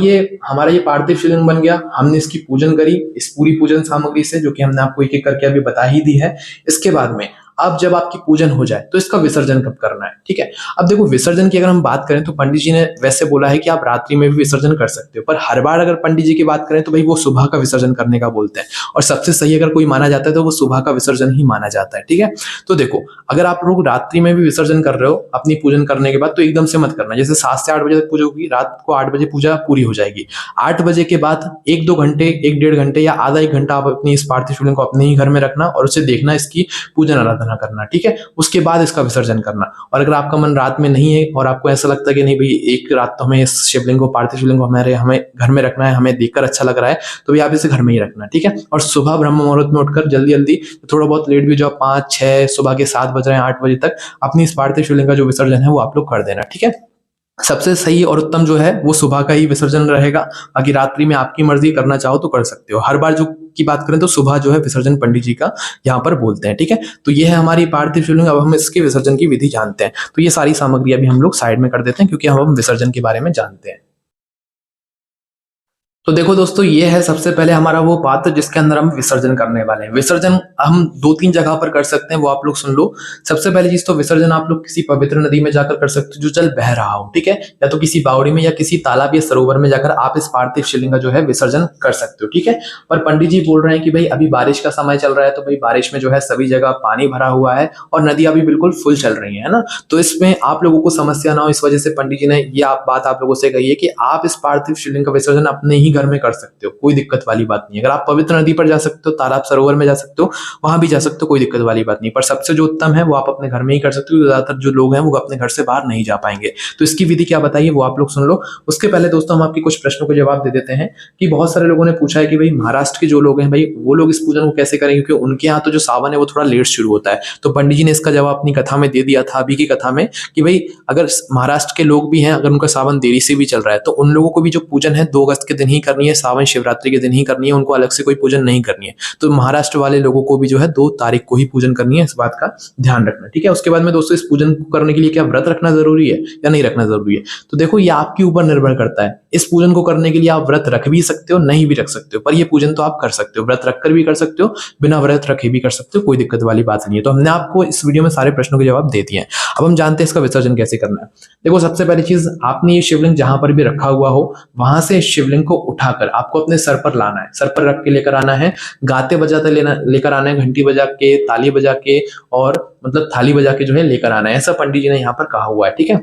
ये पार्थिव शिवलिंग बन गया, हमने इसकी पूजन करी इस पूरी पूजन सामग्री से, जो कि हमने आपको एक एक करके अभी बता ही दी है। इसके बाद में अब जब आपकी पूजन हो जाए तो इसका विसर्जन कब करना है, ठीक है। अब देखो विसर्जन की अगर हम बात करें तो पंडित जी ने वैसे बोला है कि आप रात्रि में भी विसर्जन कर सकते हो, पर हर बार अगर पंडित जी की बात करें तो भाई वो सुबह का विसर्जन करने का बोलते हैं, और सबसे सही अगर कोई माना जाता है तो वो सुबह का विसर्जन ही माना जाता है, ठीक है। तो देखो अगर आप लोग रात्रि में भी विसर्जन कर रहे हो अपनी पूजन करने के बाद तो एकदम से मत करना। जैसे 7 से 8 बजे तक पूजा होगी, रात को 8 बजे पूजा पूरी हो जाएगी। 8 बजे के बाद 1-2 घंटे, 1-1.5 घंटे या आधा 1 घंटा आप अपनी इस पार्थिव शिवलिंग को अपने ही घर में रखना और उसे देखना, इसकी पूजन आराधना करना, ठीक है। उसके बाद इसका विसर्जन करना। और अगर आपका मन रात में नहीं है और आपको ऐसा लगता है कि नहीं भाई एक रात तो हमें इस शिवलिंग को, पार्थिव शिवलिंग को हमें घर में रखना है, हमें देखकर अच्छा लग रहा है, तो भी आप इसे घर में ही रखना, ठीक है। और सुबह ब्रह्म मुहूर्त में उठकर जल्दी जल्दी, थोड़ा बहुत लेट भी जो 5-6 सुबह के 7 बज रहे हैं 8 बजे तक अपनी इस पार्थिव शिवलिंग का जो विसर्जन है वो आप लोग कर देना, ठीक है। सबसे सही और उत्तम जो है वो सुबह का ही विसर्जन रहेगा। बाकी रात्रि में आपकी मर्जी, करना चाहो तो कर सकते हो। हर बार जो की बात करें तो सुबह जो है विसर्जन पंडित जी का यहाँ पर बोलते हैं, ठीक है। तो ये है हमारी पार्थिव शिवलिंग। अब हम इसके विसर्जन की विधि जानते हैं, तो ये सारी सामग्री अभी हम लोग साइड में कर देते हैं क्योंकि हम विसर्जन के बारे में जानते हैं। तो देखो दोस्तों ये है सबसे पहले हमारा वो पात्र जिसके अंदर हम विसर्जन करने वाले हैं। विसर्जन हम 2-3 जगह पर कर सकते हैं, वो आप लोग सुन लो। सबसे पहले चीज तो विसर्जन आप लोग किसी पवित्र नदी में जाकर कर सकते हो जो जल बह रहा हो, ठीक है। या तो किसी बावड़ी में या किसी तालाब या सरोवर में जाकर आप इस पार्थिव शिवलिंग का जो है विसर्जन कर सकते हो, ठीक है। पर पंडित जी बोल रहे हैं कि भाई अभी बारिश का समय चल रहा है, तो भाई बारिश में जो है सभी जगह पानी भरा हुआ है और नदियां भी बिल्कुल फुल चल रही है ना। तो इसमें आप लोगों को समस्या ना हो, इस वजह से पंडित जी ने ये बात आप लोगों से कही है कि आप इस पार्थिव शिवलिंग का विसर्जन अपने ही ही घर में कर सकते हो, कोई दिक्कत वाली बात नहीं है। अगर आप पवित्र नदी पर जा सकते हो, तालाब सरोवर में जा सकते हो, वहां भी जा सकते हो, कोई दिक्कत वाली बात नहीं। पर सबसे जो उत्तम है वो आप अपने घर में ही कर सकते हो। ज्यादातर जो लोग हैं वो अपने घर से बाहर नहीं जा पाएंगे। तो इसकी विधि क्या बताइए वो आप लोग सुन लो। उसके पहले दोस्तों हम आपके कुछ प्रश्नों के जवाब दे देते हैं कि बहुत सारे लोगों ने पूछा है कि भाई महाराष्ट्र के जो लोग हैं भाई वो लोग इस पूजन को कैसे करें, क्योंकि उनके यहाँ तो जो सावन है वो थोड़ा लेट शुरू होता है। तो पंडित जी ने इसका जवाब अपनी कथा में दे दिया था अभी की कथा में कि भाई अगर महाराष्ट्र के लोग भी हैं, अगर उनका सावन देरी से भी चल रहा है तो उन लोगों को भी जो पूजन है 2 अगस्त के दिन ही करनी है, सावन शिवरात्रि के दिन ही करनी है, उनको अलग से कोई पूजन नहीं करनी है। तो महाराष्ट्र वाले लोगों को भी जो है 2 तारीख को ही पूजन करनी है, इस बात का ध्यान रखना। ठीक है, उसके बाद में दोस्तों इस पूजन को करने के लिए क्या व्रत रखना जरूरी है या नहीं रखना जरूरी है, तो देखो ये आपके ऊपर निर्भर करता है। इस पूजन को करने के लिए आप व्रत रख भी सकते हो, नहीं भी रख सकते हो, पर ये पूजन तो आप कर सकते हो। व्रत रखकर भी कर सकते हो, बिना व्रत रखे भी कर सकते हो, कोई दिक्कत वाली बात नहीं है। तो हमने आपको इस वीडियो में सारे प्रश्नों के जवाब दे दिए हैं। अब हम जानते हैं इसका विसर्जन कैसे करना है। देखो सबसे पहली चीज, आपने ये शिवलिंग जहां पर भी रखा हुआ हो वहां से शिवलिंग को उठाकर आपको अपने सर पर लाना है, सर पर रख के लेकर आना है, गाते बजाते लेकर आना है, घंटी बजा के, ताली बजा के और मतलब थाली बजा के जो है लेकर आना है। ऐसा पंडित जी ने यहाँ पर कहा हुआ है। ठीक है,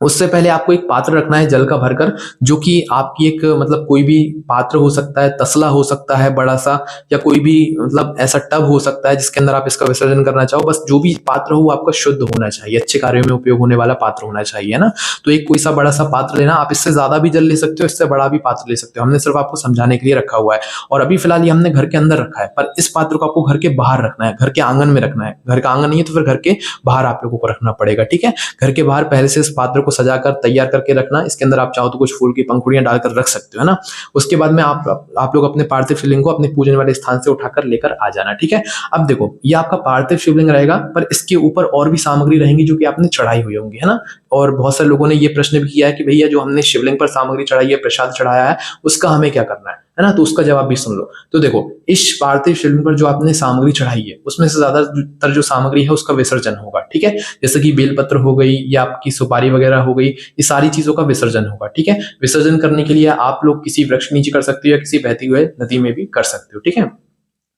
उससे पहले आपको एक पात्र रखना है जल का भरकर, जो कि आपकी एक मतलब कोई भी पात्र हो सकता है, तसला हो सकता है बड़ा सा, या कोई भी मतलब ऐसा टब हो सकता है जिसके अंदर आप इसका विसर्जन करना चाहो। बस जो भी पात्र हो वो आपका शुद्ध होना चाहिए, अच्छे कार्यों में उपयोग होने वाला पात्र होना चाहिए ना। तो एक कोई सा बड़ा सा पात्र लेना, आप इससे ज्यादा भी जल ले सकते हो, इससे बड़ा भी पात्र ले सकते हो, हमने सिर्फ आपको समझाने के लिए रखा हुआ है। और अभी फिलहाल ये हमने घर के अंदर रखा है, पर इस पात्र को आपको घर के बाहर रखना है, घर के आंगन में रखना है। घर का आंगन नहीं है तो फिर घर के बाहर आप लोगों को रखना पड़ेगा। ठीक है, घर के बाहर पहले से इस पात्र को सजाकर तैयार करके रखना। इसके अंदर आप चाहो तो कुछ फूल की पंखुड़ियां डालकर रख सकते हो, है ना। उसके बाद में आप लोग अपने पार्थिव शिवलिंग को अपने पूजन वाले स्थान से उठाकर लेकर आ जाना। ठीक है, अब देखो ये आपका पार्थिव शिवलिंग रहेगा, पर इसके ऊपर और भी सामग्री रहेंगी जो कि आपने चढ़ाई हुई होंगी, है ना। और बहुत सारे लोगों ने ये प्रश्न भी किया है कि भैया जो हमने शिवलिंग पर सामग्री चढ़ाई है, प्रसाद चढ़ाया है, उसका हमें क्या करना है ना। तो उसका जवाब भी सुन लो। तो देखो इस पार्थिव शिवलिंग पर जो आपने सामग्री चढ़ाई है उसमें से ज्यादातर जो सामग्री है उसका विसर्जन होगा। ठीक है, जैसे कि बेलपत्र हो गई या आपकी सुपारी वगैरह हो गई, ये सारी चीजों का विसर्जन होगा। ठीक है, विसर्जन करने के लिए आप लोग किसी वृक्ष नीचे कर सकते हो या किसी बहती हुए नदी में भी कर सकते हो। ठीक है,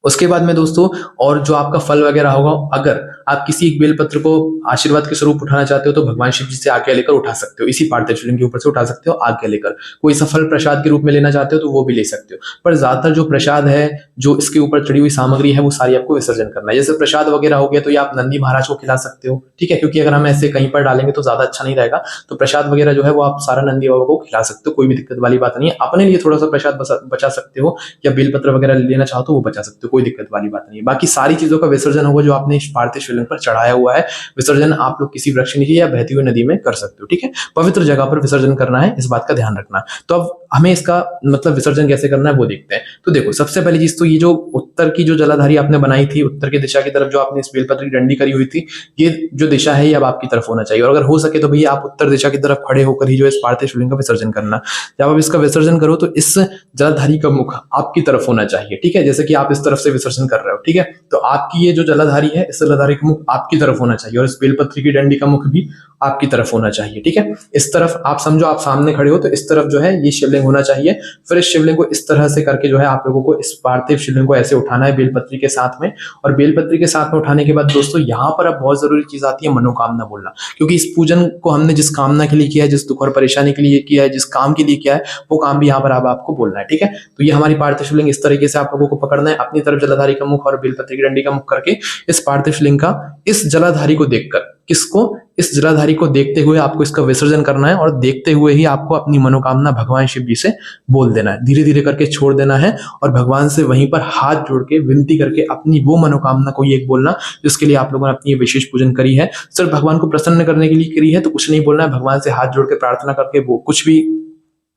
उसके बाद में दोस्तों और जो आपका फल वगैरह होगा, अगर आप किसी एक बेलपत्र को आशीर्वाद के स्वरूप उठाना चाहते हो तो भगवान शिव जी से आज्ञा लेकर उठा सकते हो, इसी पार्थिव शिवलिंग के ऊपर से उठा सकते हो आज्ञा लेकर। कोई सफल प्रसाद के रूप में लेना चाहते हो तो वो भी ले सकते हो, पर ज्यादातर जो प्रसाद है, जो इसके ऊपर चढ़ी हुई सामग्री है, वो सारी आपको विसर्जन करना है। जैसे प्रसाद वगैरह हो गया तो ये आप नंदी महाराज को खिला सकते हो। ठीक है, क्योंकि अगर हम ऐसे कहीं पर डालेंगे तो ज्यादा अच्छा नहीं रहेगा, तो प्रसाद वगैरह जो है वो आप सारा नंदी बाबा को खिला सकते हो, कोई भी दिक्कत वाली बात नहीं है। अपने लिए थोड़ा सा प्रसाद बचा सकते हो, या बेलपत्र वगैरह लेना चाहो तो वो बचा सकते हो, कोई दिक्कत वाली बात नहीं। बाकी सारी चीजों का विसर्जन होगा जो आपने पार्थिव शिवलिंग पर चढ़ाया हुआ है। विसर्जन आप लोग किसी वृक्ष नीचे या बहती हुई नदी में कर सकते हो। ठीक है, पवित्र जगह पर विसर्जन करना है, इस बात का ध्यान रखना। तो अब हमें इसका मतलब विसर्जन कैसे करना है वो देखते हैं। तो देखो सबसे पहली चीज तो ये जो उत्तर की जो जलाधारी आपने बनाई थी, उत्तर की दिशा की तरफ जो आपने इस बेलपत्र की डंडी करी हुई थी, ये जो दिशा है ये अब आपकी तरफ होना चाहिए। और अगर हो सके तो भैया आप उत्तर दिशा की तरफ खड़े होकर ही जो इस पार्थिव शिवलिंग का विसर्जन करना। जब आप इसका विसर्जन करो तो इस जलाधारी का मुख आपकी तरफ होना चाहिए। ठीक है, जैसे कि आप इस तरफ से विसर्जन कर रहे हो। ठीक है, तो आपकी ये जो जलाधारी है, इस जलाधारी का मुख आपकी तरफ होना चाहिए और इस बेलपत्र की डंडी का मुख भी आपकी तरफ होना चाहिए। ठीक है, इस तरफ आप समझो आप सामने खड़े हो तो इस तरफ जो है ये शिवलिंग होना चाहिए। फिर इस शिवलिंग को इस तरह से करके जो है आप लोगों को इस पार्थिव शिवलिंग को ऐसे उठाना है बेलपत्री के साथ में। और बेलपत्री के साथ में उठाने के बाद दोस्तों यहाँ पर अब बहुत जरूरी चीज आती है, मनोकामना बोलना। क्योंकि इस पूजन को हमने जिस कामना के लिए किया है, जिस दुख और परेशानी के लिए किया है, जिस काम के लिए किया है, वो काम भी यहाँ पर अब आपको बोलना है। ठीक है, तो ये हमारी पार्थिव शिवलिंग इस तरीके से आप लोगों को पकड़ना है, अपनी तरफ जलाधारी का मुख और बेलपत्री की डंडी का मुख करके इस पार्थिव शिवलिंग का इस जलाधारी को देखकर, किसको, इस जलाधारी को देखते हुए आपको इसका विसर्जन करना है। और देखते हुए ही आपको अपनी मनोकामना भगवान शिव जी से बोल देना है, धीरे धीरे करके छोड़ देना है और भगवान से वहीं पर हाथ जोड़ के विनती करके अपनी वो मनोकामना को एक बोलना जिसके लिए आप लोगों ने अपनी विशेष पूजन करी है। सिर्फ भगवान को प्रसन्न करने के लिए करी है तो कुछ नहीं बोलना है, भगवान से हाथ जोड़ के प्रार्थना करके वो कुछ भी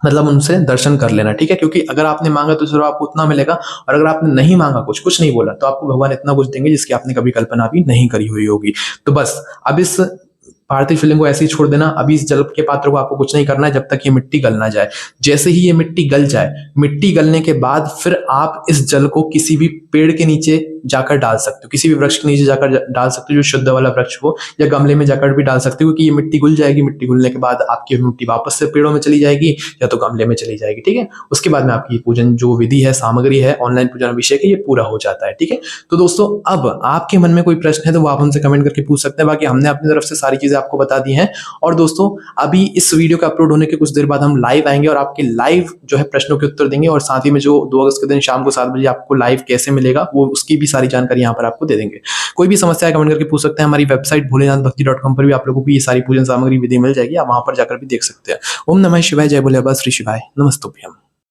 मतलब उनसे दर्शन कर लेना। ठीक है, क्योंकि अगर आपने मांगा तो सिर्फ आपको उतना मिलेगा, और अगर आपने नहीं मांगा, कुछ नहीं बोला, तो आपको भगवान इतना कुछ देंगे जिसकी आपने कभी कल्पना भी नहीं करी हुई होगी। तो बस अब इस पार्थिव शिवलिंग को ऐसे ही छोड़ देना। अभी इस जल के पात्र को आपको कुछ नहीं करना है जब तक ये मिट्टी गल ना जाए। जैसे ही ये मिट्टी गल जाए, मिट्टी गलने के बाद फिर आप इस जल को किसी भी पेड़ के नीचे जाकर डाल सकते हो, किसी भी वृक्ष के नीचे जाकर डाल सकते हो जो शुद्ध वाला वृक्ष हो, या गमले में जाकर भी डाल सकते हो, क्योंकि ये मिट्टी घुल जाएगी, मिट्टी घुलने के बाद आपकी मिट्टी वापस से पेड़ों में चली जाएगी या तो गमले में चली जाएगी। ठीक है, उसके बाद में आपकी पूजन जो विधि है, सामग्री है, ऑनलाइन पूजन अभिषेक है, ये पूरा हो जाता है। ठीक है, तो दोस्तों अब आपके मन में कोई प्रश्न है तो वो आप हमसे कमेंट करके पूछ सकते हैं, बाकी हमने अपनी तरफ से सारी चीजें आपको बता दी हैं। और दोस्तों अभी इस वीडियो के अपलोड होने के कुछ देर बाद हम लाइव आएंगे और आपके लाइव जो है प्रश्नों के उत्तर देंगे, और साथ ही में जो 2 अगस्त के दिन शाम को 7 बजे आपको लाइव कैसे मिलेगा वो उसकी भी सारी जानकारी यहाँ पर आपको दे देंगे। कोई भी समस्या है कमेंट करके पूछ सकते हैं। हमारी वेबसाइट भोलेनाथभक्ति.com पर भी आप लोगों को ये सारी पूजन सामग्री विधि मिल जाएगी, आप वहां पर जाकर भी देख सकते हैं। ओम नमः शिवाय, जय भोले बाबा श्री शिवाय, नमस्तुभ्यम।